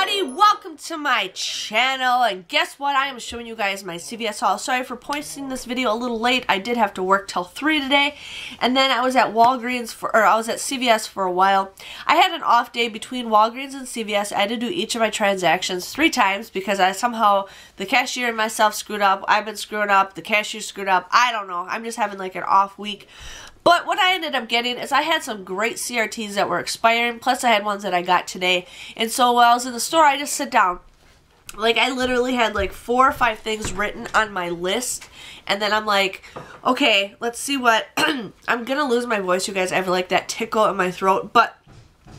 everybody, welcome to my channel, and guess what? I am showing you guys my CVS haul. Sorry for posting this video a little late. I did have to work till 3 today, and then I was at Walgreens I was at CVS for a while. I had an off day between Walgreens and CVS. I had to do each of my transactions 3 times because the cashier and myself screwed up. I've been screwing up, the cashier screwed up. I don't know. I'm just having like an off week. But what I ended up getting is I had some great CRTs that were expiring, plus I had ones that I got today. And so while I was in the store, I just sit down. Like, I literally had like 4 or 5 things written on my list. And then I'm like, okay, let's see what... I'm going to lose my voice, you guys. I have like that tickle in my throat. But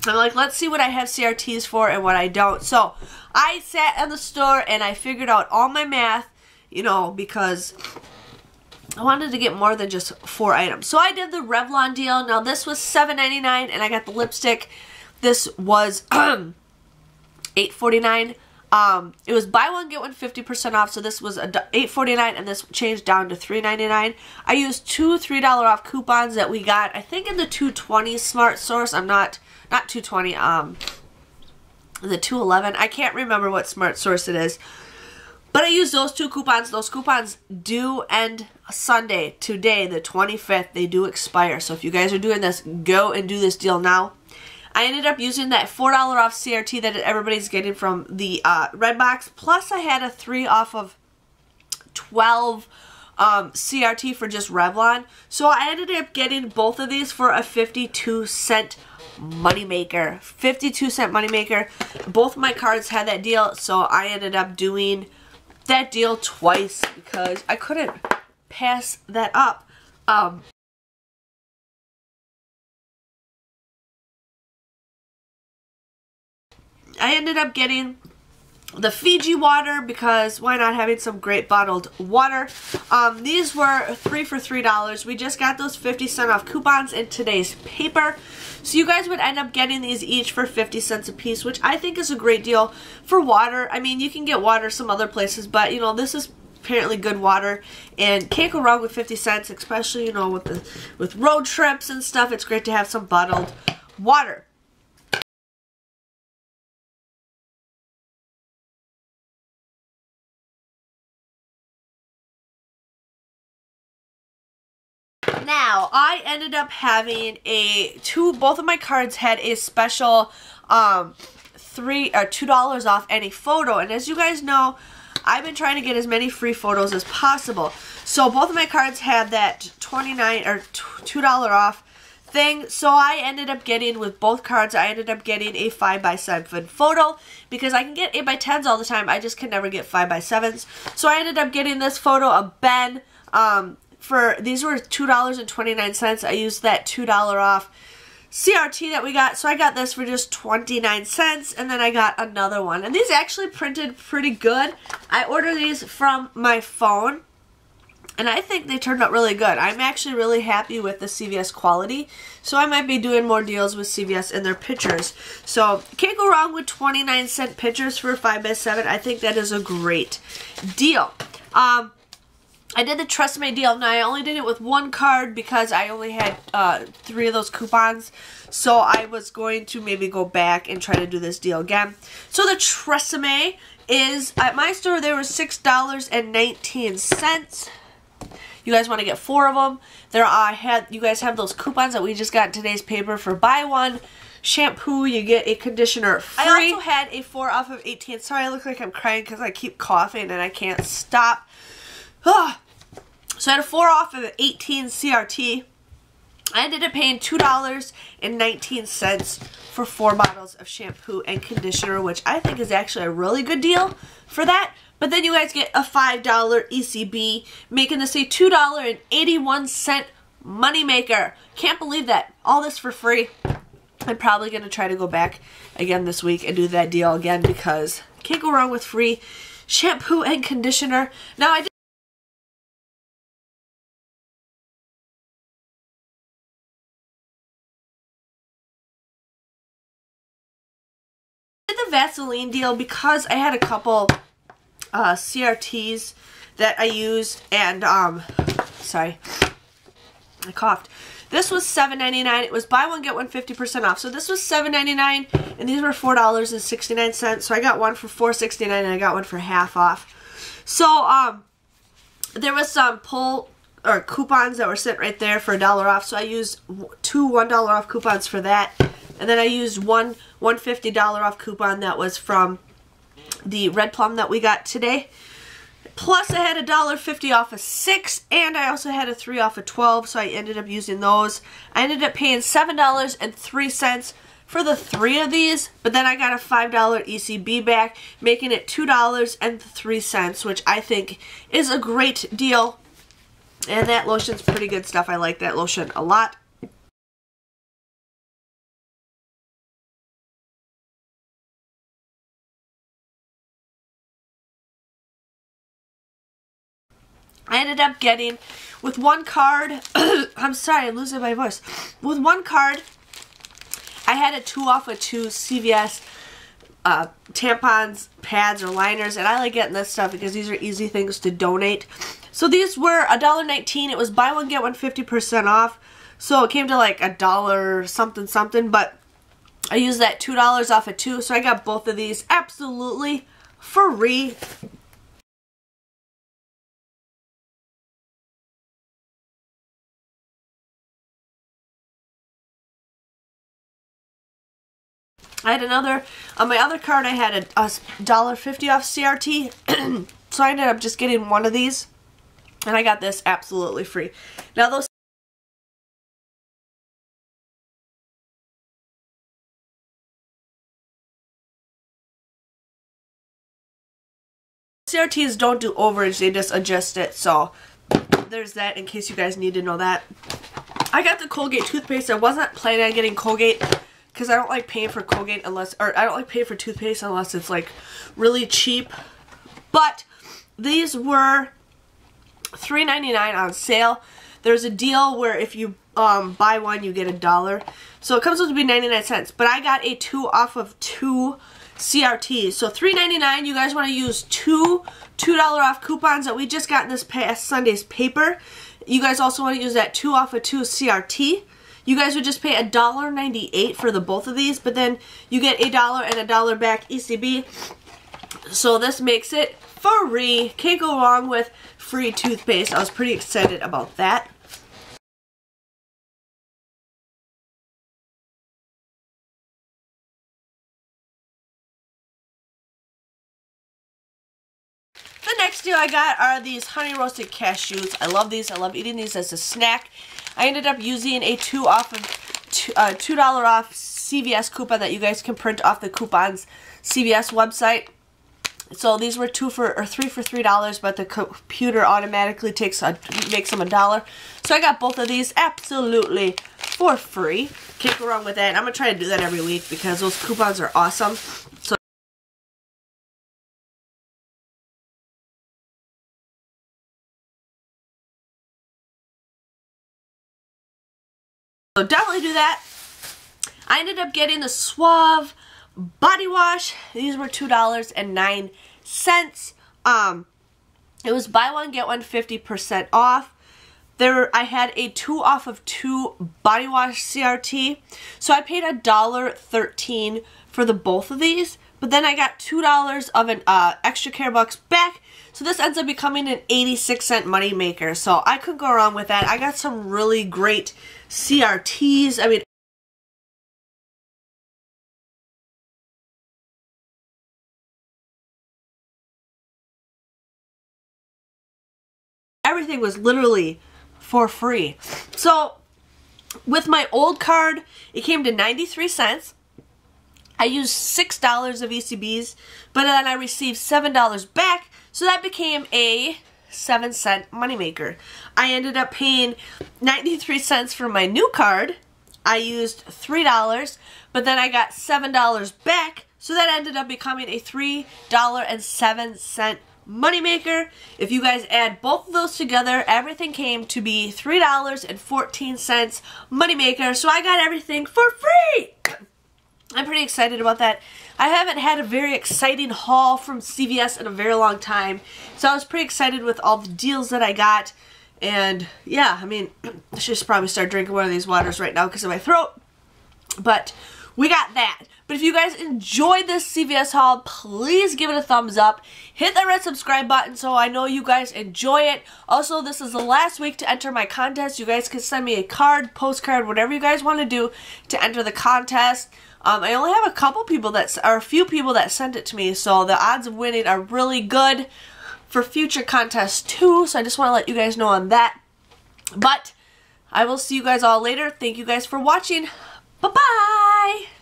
I'm like, let's see what I have CRTs for and what I don't. So I sat in the store and I figured out all my math, you know, because... I wanted to get more than just 4 items. So I did the Revlon deal. Now this was $7.99 and I got the lipstick. This was $8.49. It was buy one get one 50% off. So this was $8.49 and this changed down to $3.99. I used 2 $3 off coupons that we got, I think in the 220 Smart Source. I'm not 220, the 211. I can't remember what Smart Source it is. But I used those 2 coupons. Those coupons do end Sunday, today, the 25th. They do expire. So if you guys are doing this, go and do this deal now. I ended up using that $4 off CRT that everybody's getting from the Redbox. Plus I had a 3 off of 12 CRT for just Revlon. So I ended up getting both of these for a 52-cent moneymaker. 52-cent moneymaker. Both my cards had that deal. So I ended up doing... that deal twice because I couldn't pass that up. I ended up getting the Fiji Water because why not, having some great bottled water. These were 3 for $3. We just got those 50-cent off coupons in today's paper. So you guys would end up getting these each for 50 cents a piece, which I think is a great deal for water. I mean, you can get water some other places, but you know, this is apparently good water and can't go wrong with 50 cents, especially, you know, with road trips and stuff. It's great to have some bottled water. Now, I ended up having both of my cards had a special $2 off any photo. And as you guys know, I've been trying to get as many free photos as possible. So both of my cards had that $2 off thing. So I ended up getting, with both cards, I ended up getting a 5x7 photo because I can get 8x10s all the time. I just can never get 5x7s. So I ended up getting this photo of Ben. These were $2.29. I used that $2 off CRT that we got. So I got this for just 29 cents. And then I got another one. And these actually printed pretty good. I ordered these from my phone. And I think they turned out really good. I'm actually really happy with the CVS quality. So I might be doing more deals with CVS and their pictures. So can't go wrong with 29-cent pictures for 5x7. I think that is a great deal. I did the Trust Me deal. Now, I only did it with 1 card because I only had 3 of those coupons. So I was going to maybe go back and try to do this deal again. So the Trust Me is, at my store, they were $6.19. You guys want to get 4 of them. You guys have those coupons that we just got in today's paper for buy one shampoo, you get a conditioner free. I also had a 4 off of 18. Sorry, I look like I'm crying because I keep coughing and I can't stop. So I had a 4 off of 18 CRT. I ended up paying $2.19 for 4 bottles of shampoo and conditioner, which I think is actually a really good deal for that. But then you guys get a $5 ECB, making this a $2.81 moneymaker. Can't believe that. All this for free. I'm probably going to try to go back again this week and do that deal again because can't go wrong with free shampoo and conditioner. Now, I did the Vaseline deal because I had a couple CRTs that I used and, sorry, I coughed, This was $7.99. It was buy one, get one 50% off. So this was $7.99 and these were $4.69. So I got one for $4.69 and I got one for half off. So there was some coupons that were sitting right there for $1 off. So I used two $1 off coupons for that. And then I used one $50 off coupon that was from the Red Plum that we got today. Plus I had a $1.50 off of 6, and I also had a 3 off of 12, so I ended up using those. I ended up paying $7.03 for the 3 of these, but then I got a $5 ECB back, making it $2.03, which I think is a great deal. And that lotion's pretty good stuff. I like that lotion a lot. I ended up getting, with one card, I'm sorry, I'm losing my voice. With one card, I had a 2 off of 2 CVS tampons, pads, or liners, and I like getting this stuff because these are easy things to donate. So these were $1.19. It was buy one, get one 50% off. So it came to like $1 something something, but I used that $2 off of 2, so I got both of these absolutely free. I had another, on my other card I had a $1.50 off CRT, so I ended up just getting one of these, and I got this absolutely free. Now those CRTs don't do overage, they just adjust it, so there's that in case you guys need to know that. I got the Colgate toothpaste. I wasn't planning on getting Colgate, because I don't like paying for Colgate unless, or I don't like paying for toothpaste unless it's like really cheap. But these were $3.99 on sale. There's a deal where if you buy one, you get $1. So it comes out to be 99 cents. But I got a 2 off of 2 CRTs. So $3.99. You guys want to use two $2 off coupons that we just got in this past Sunday's paper. You guys also want to use that 2 off of 2 CRT. You guys would just pay $1.98 for the both of these, but then you get $1 and $1 back ECB. So this makes it free. Can't go wrong with free toothpaste. I was pretty excited about that. The next deal I got are these honey roasted cashews. I love these. I love eating these as a snack. I ended up using a $2 off CVS coupon that you guys can print off the coupons CVS website. So these were 3 for $3, but the computer automatically makes them $1. So I got both of these absolutely for free. Can't go wrong with that. I'm gonna try to do that every week because those coupons are awesome. So definitely do that. I ended up getting the Suave body wash. These were $2.09. It was buy one, get one 50% off. I had a 2 off of 2 body wash CRT. So I paid $1.13 for the both of these. But then I got $2 of an extra care bucks back. So this ends up becoming an 86-cent money maker. So I couldn't go wrong with that. I got some really great CRTs. I mean, everything was literally for free. So with my old card, it came to 93 cents. I used $6 of ECBs, but then I received $7 back, so that became a 7-cent moneymaker. I ended up paying 93 cents for my new card. I used $3, but then I got $7 back, so that ended up becoming a $3.07 moneymaker. If you guys add both of those together, everything came to be $3.14 moneymaker, so I got everything for free. I'm pretty excited about that. I haven't had a very exciting haul from CVS in a very long time, so I was pretty excited with all the deals that I got. And yeah, I mean, I should just probably start drinking one of these waters right now because of my throat. But we got that. But if you guys enjoyed this CVS haul, please give it a thumbs up. Hit that red subscribe button so I know you guys enjoy it. Also, this is the last week to enter my contest. You guys can send me a card, postcard, whatever you guys want to do to enter the contest. I only have a few people that sent it to me, so the odds of winning are really good for future contests too. So I just want to let you guys know on that. But I will see you guys all later. Thank you guys for watching. Bye-bye!